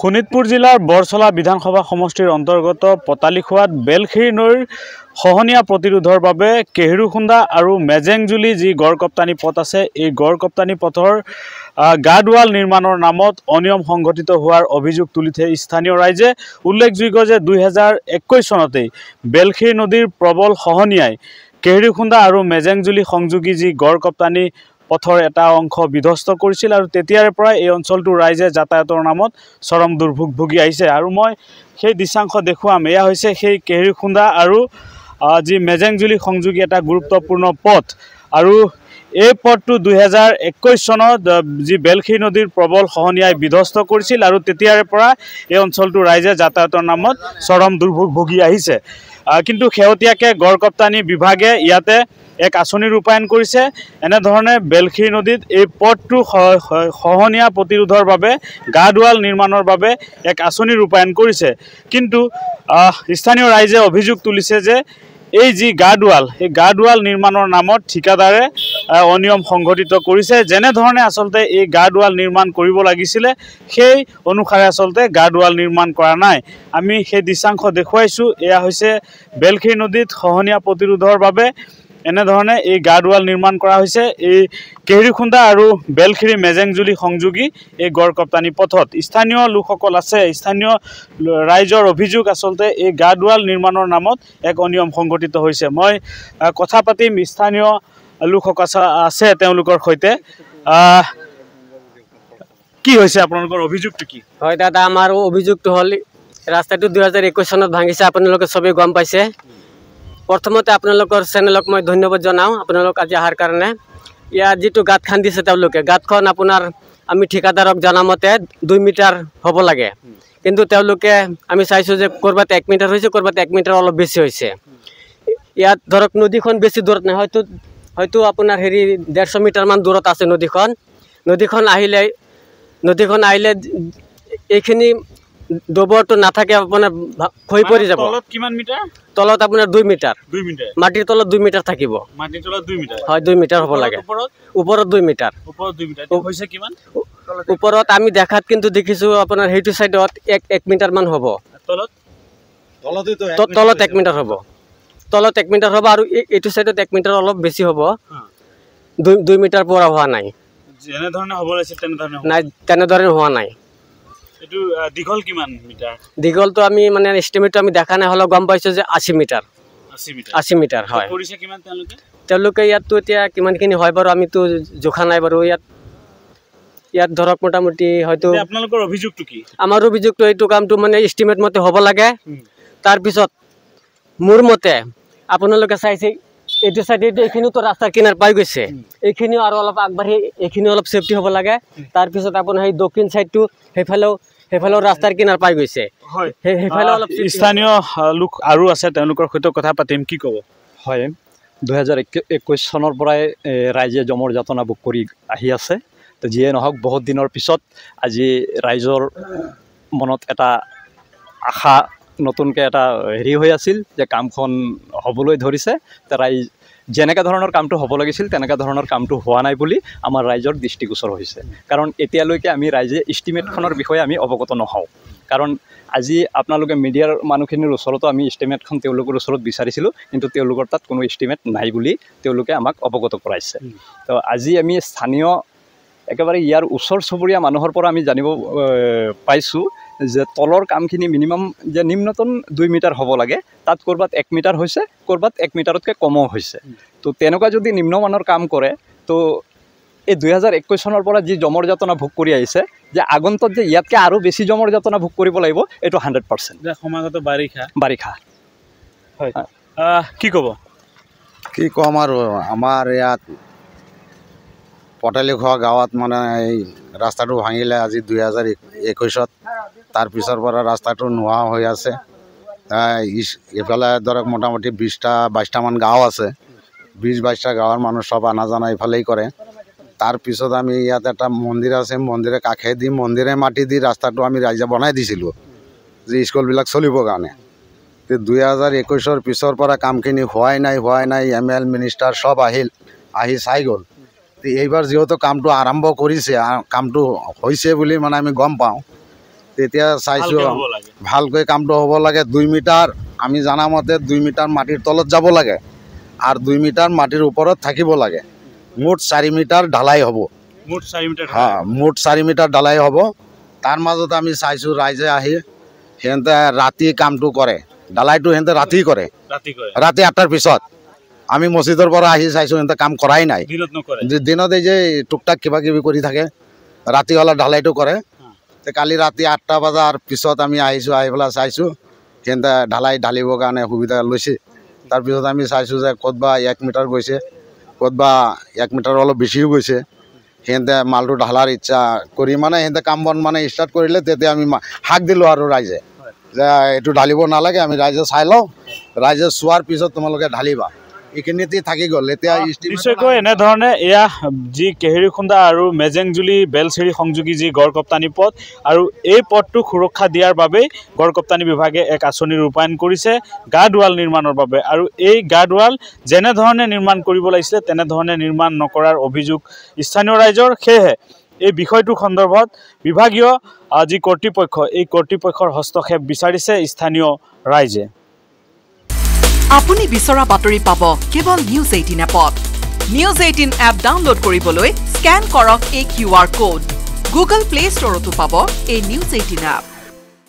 শোণিতপুৰ জিলাৰ বৰছলা বিধানসভা সমষ্টিৰ অন্তৰ্গত পতালিখোৱাত বেলখেৰী নৈৰ খহনীয়া প্ৰতিৰোধৰ বাবে কেহেৰুখুন্দা আৰু মেজেংজুলি যি গড় কপ্তানি পথ আছে, এই গড় কপ্তানি পথৰ গাৰ্ডৱাল নিৰ্মাণৰ নামত অনিয়ম সংঘটিত হোৱাৰ অভিযোগ তুলিছে স্থানীয় ৰাইজে। উল্লেখযোগ্য যে 2021 চনতেই বেলখেৰী নদীৰ প্ৰবল খহনীয়াই কেহেৰুখুন্দা আৰু মেজেংজুলি সংযোগী যি গড় কপ্তানি পথৰ এটা অংশ বিধ্বস্ত কৰিছিল আৰু তেতিয়াৰ পৰা এই অঞ্চলটোৰ ৰাইজে যাতায়াতৰ নামত চৰম দুৰ্ভোগ ভুগি আহিছে। আৰু মই সেই দৃশ্যাংশ দেখুৱাম। এয়া হৈছে সেই কেহেৰুখুন্দা আৰু যি মেজেংজুলি সংযোগী এটা গুৰুত্বপূৰ্ণ পথ। আৰু এই পথটো 2021 চনত যি বেলখেৰী নদীৰ প্ৰবল খহনীয়াই বিধ্বস্ত কৰিছিল আৰু তেতিয়াৰ পৰা এই অঞ্চলটোৰ ৰাইজে যাতায়াতৰ নামত চৰম দুৰ্ভোগ ভুগি আহিছে। কিন্তু শেহতীয়াকৈ গড় কপ্তানি বিভাগে ইয়াতে এক আঁচনি ৰূপায়ণ কৰিছে। এনেধৰণে বেলখেৰী নদীত এই পথটো খহনীয়া প্ৰতিৰোধৰ বাবে গাৰ্ডৱাল নিৰ্মাণৰ বাবে এক আঁচনি ৰূপায়ণ কৰিছে। কিন্তু স্থানীয় ৰাইজে অভিযোগ তুলিছে যে এই যি গাৰ্ডৱাল, এই গাৰ্ডৱাল নিৰ্মাণৰ নামত ঠিকাদাৰে অনিয়ম সংঘটিত কৰিছে। যেনেধৰণে আচলতে এই গাৰ্ডৱাল নিৰ্মাণ কৰিব লাগিছিলে সেই অনুসাৰে আচলতে গাৰ্ডৱাল নিৰ্মাণ কৰা নাই। আমি সেই দৃশ্যাংশ দেখুৱাইছোঁ। এয়া হৈছে বেলখেৰী নদীত খহনীয়া প্ৰতিৰোধৰ বাবে এনেধৰণে এই গাৰ্ডৱাল নিৰ্মাণ কৰা হৈছে এই কেহেৰুখুন্দা আৰু বেলখেৰী মেজেংজুলি সংযোগী এই গড় কপ্তানি পথত। স্থানীয় লোকসকল আছে, স্থানীয় ৰাইজৰ অভিযোগ আচলতে এই গাৰ্ডৱাল নিৰ্মাণৰ নামত এক অনিয়ম সংঘটিত হৈছে। মই কথা পাতিম, স্থানীয় লোকসকল আছে তেওঁলোকৰ সৈতে। কি হৈছে আপোনালোকৰ অভিযোগটো কি? হয় দাদা, আমাৰ অভিযোগটো হ'ল ৰাস্তাটো 2021 চনত ভাঙিছে, আপোনালোকে চবেই গম পাইছে। প্ৰথমতে আপোনালোকৰ চেনেলক মই ধন্যবাদ জনাওঁ, আপোনালোক আজি অহাৰ কাৰণে। ইয়াৰ যিটো গাঁত খান্দিছে তেওঁলোকে, গাঁতখন আপোনাৰ আমি ঠিকাদাৰক জনামতে 2 মিটাৰ হ'ব লাগে, কিন্তু তেওঁলোকে আমি চাইছোঁ যে ক'ৰবাত 1 মিটাৰ হৈছে, ক'ৰবাত 1 মিটাৰ অলপ বেছি হৈছে। ইয়াত ধৰক নদীখন বেছি দূৰত নাই, হয়তো আপোনাৰ 150 মিটাৰমান দূৰত আছে নদীখন। নদীখন আহিলে এইখিনি ডবৰটো নাথাকে, আপোনাৰ খহি পৰি যাব। তলত কিমান মিটাৰ? তলত আপোনাৰ 2 মিটাৰ। 2 মিটাৰ মাটিৰ তলত 2 মিটাৰ থাকিব। মাটিৰ তলত 2 মিটাৰ? হয়, 2 মিটাৰ হ'ব লাগে। ওপৰত 2 মিটাৰ। ওপৰত 2 মিটাৰ হৈছে কিমান? ওপৰত আমি দেখাত কিন্তু দেখিছোঁ আপোনাৰ সেইটো চাইডত 1 মিটাৰমান হ'ব। তলত 1 মিটাৰ হ'ব। তলত 1 মিটাৰ হ'ব আৰু এইটো চাইডত 1 মিটাৰ অলপ বেছি হ'ব। 2 মিটাৰ পৰা হোৱা নাই। যেনেধৰণে হ'ব লাগিছিল তেনেধৰণে হোৱা নাই। এইটো দীঘল কিমান মিটাৰ? দীঘলটো আমি মানে এষ্টিমেটটো আমি দেখা নাই, হ'লেও গম পাইছোঁ যে 80 মিটাৰ। 80 মিটাৰ হয়। কৰিছে কিমান তেওঁলোকে ইয়াততো এতিয়া কিমানখিনি হয় বাৰু আমিতো জোখা নাই বাৰু। ইয়াত ধৰক মোটামুটি হয়তো। আপোনালোকৰ অভিযোগটো কি? আমাৰ অভিযোগটো এইটো কামটো মানে এষ্টিমেট মতে হ'ব লাগে। তাৰপিছত মোৰ মতে আপোনালোকে চাইছে এইটো চাইডে এইখিনিতো ৰাস্তাৰ কিনাৰ পাই গৈছে, এইখিনিও আৰু অলপ আগবাঢ়ি এইখিনিও অলপ ছেফটি হ'ব লাগে। তাৰপিছত আপোনাৰ সেই দক্ষিণ চাইডটো সেইফালেও ৰাস্তাৰ কিনাৰ পাই গৈছে। সেইফালে অলপ স্থানীয় লোক আৰু আছে, তেওঁলোকৰ সৈতে কথা পাতিম। কি ক'ব? হয়, 2021 চনৰ পৰাই ৰাইজে জমৰ যাতনা ভোগ কৰি আহি আছে। তো যিয়ে নহওক, বহুত দিনৰ পিছত আজি ৰাইজৰ মনত এটা আশা, নতুনকৈ এটা হৈ আছিল যে কামখন হ'বলৈ ধৰিছে। ৰাইজ যেনেকৈ ধৰণৰ কামটো হ'ব লাগিছিল তেনেকুৱা ধৰণৰ কামটো হোৱা নাই বুলি আমাৰ ৰাইজৰ দৃষ্টিগোচৰ হৈছে। কাৰণ এতিয়ালৈকে আমি ৰাইজে ইষ্টিমেটখনৰ বিষয়ে আমি অৱগত নহওঁ। কাৰণ আজি আপোনালোকে মিডিয়াৰ মানুহখিনিৰ ওচৰতো আমি ইষ্টিমেটখন তেওঁলোকৰ ওচৰত বিচাৰিছিলোঁ, কিন্তু তেওঁলোকৰ তাত কোনো ইষ্টিমেট নাই বুলি তেওঁলোকে আমাক অৱগত কৰাইছে। তো আজি আমি স্থানীয় একেবাৰে ইয়াৰ ওচৰ চুবুৰীয়া মানুহৰ পৰা আমি জানিব পাইছোঁ যে তলৰ কামখিনি মিনিমাম যে নিম্নতম 2 মিটাৰ হ'ব লাগে, তাত ক'ৰবাত 1 মিটাৰ হৈছে, ক'ৰবাত 1 মিটাৰতকৈ কমো হৈছে। তো তেনেকুৱা যদি নিম্নমানৰ কাম কৰে, তো এই 2021 চনৰ পৰা যি জমৰ যাতনা ভোগ কৰি আহিছে, যে আগন্তত যে ইয়াতকৈ আৰু বেছি জমৰ যাতনা ভোগ কৰিব লাগিব, এইটো 100%। সমাগত বাৰিষা হয়। কি ক'ব? কি ক'ম আৰু, আমাৰ ইয়াত পতালিখোৱা গাঁৱত মানে এই ৰাস্তাটো ভাঙিলে আজি 2021-ত। তাৰপিছৰ পৰা ৰাস্তাটো নোহোৱা হৈ আছে। এইফালে ধৰক মোটামুটি 20-22টামান গাঁও আছে। 20-22টা গাঁৱৰ মানুহ চব আনা জানা এইফালেই কৰে। তাৰপিছত আমি ইয়াত এটা মন্দিৰ আছে, মন্দিৰে কাষেদি মন্দিৰে মাটি দি ৰাস্তাটো আমি ৰাইজে বনাই দিছিলোঁ যে স্কুলবিলাক চলিবৰ কাৰণে। 2021-ৰ পিছৰ পৰা কামখিনি হোৱাই নাই। ML মিনিষ্টাৰ চব আহি চাই গ'ল। এইবাৰ যিহেতু কামটো আৰম্ভ কৰিছে, কামটো হৈছে বুলি মানে আমি গম পাওঁ। তেতিয়া চাইছোঁ ভালকে হ'ব লাগে। ভালকৈ কামটো হ'ব লাগে। 2 মিটাৰ আমি জানা মতে 2 মিটাৰ মাটিৰ তলত যাব লাগে আৰু 2 মিটাৰ মাটিৰ ওপৰত থাকিব লাগে। মুঠ 4 মিটাৰ ঢালাই হ'ব। মুঠ 4 মিটাৰ মুঠ 4 মিটাৰ ঢালাই হ'ব। তাৰ মাজত আমি চাইছোঁ ৰাইজে আহি সিহঁতে ৰাতি কামটো কৰে। ঢালাইটো সিহঁতে ৰাতি কৰে, ৰাতি 8টাৰ পিছত। আমি মছজিদৰ পৰা আহি চাইছোঁ সিহঁতে কাম কৰাই নাই। দিনত এই যে টুকটাক কিবা কিবি কৰি থাকে, ৰাতি হ'লে ঢালাইটো কৰে। কালি ৰাতি 8টা বজাৰ পিছত আমি আহিছোঁ, আহি পেলাই চাইছোঁ সিহঁতে ঢালাই ঢালিবৰ কাৰণে সুবিধা লৈছে। তাৰপিছত আমি চাইছোঁ যে ক'তবা 1 মিটাৰ গৈছে, ক'তবা 1 মিটাৰ অলপ বেছিও গৈছে। সিহঁতে মালটো ঢালাৰ ইচ্ছা কৰি মানে সিহঁতে কাম বন মানে ষ্টাৰ্ট কৰিলে, তেতিয়া আমি হাক দিলোঁ আৰু ৰাইজে যে এইটো ঢালিব নালাগে, আমি ৰাইজে চাই লওঁ, ৰাইজে চোৱাৰ পিছত তোমালোকে ঢালিবা। এইখিনিতে থাকি গ'ল। এতিয়া নিশ্চয়কৈ এনেধৰণে এয়া যি কেহেৰীখুন্দা আৰু মেজেংজুলি বেলচেৰি সংযোগী যি গড়কপ্তানি পথ, আৰু এই পথটোক সুৰক্ষা দিয়াৰ বাবেই গড়কপ্তানি বিভাগে এক আঁচনি ৰূপায়ণ কৰিছে গাৰ্ড ৱাল নিৰ্মাণৰ বাবে। আৰু এই গাৰ্ড ৱাল যেনেধৰণে নিৰ্মাণ কৰিব লাগিছিলে তেনেধৰণে নিৰ্মাণ নকৰাৰ অভিযোগ স্থানীয় ৰাইজৰ। সেয়েহে এই বিষয়টোৰ সন্দৰ্ভত বিভাগীয় যি কৰ্তৃপক্ষ, এই কৰ্তৃপক্ষৰ হস্তক্ষেপ বিচাৰিছে স্থানীয় ৰাইজে। আপুনি বিচৰা বাতৰি পাব কেৱল নিউজ 18 এপত। নিউজ 18 এপ ডাউনলোড কৰিবলৈ স্কেন কৰক এই QR কোড। গুগল প্লে ষ্টৰতো পাব এই নিউজ 18 এপ।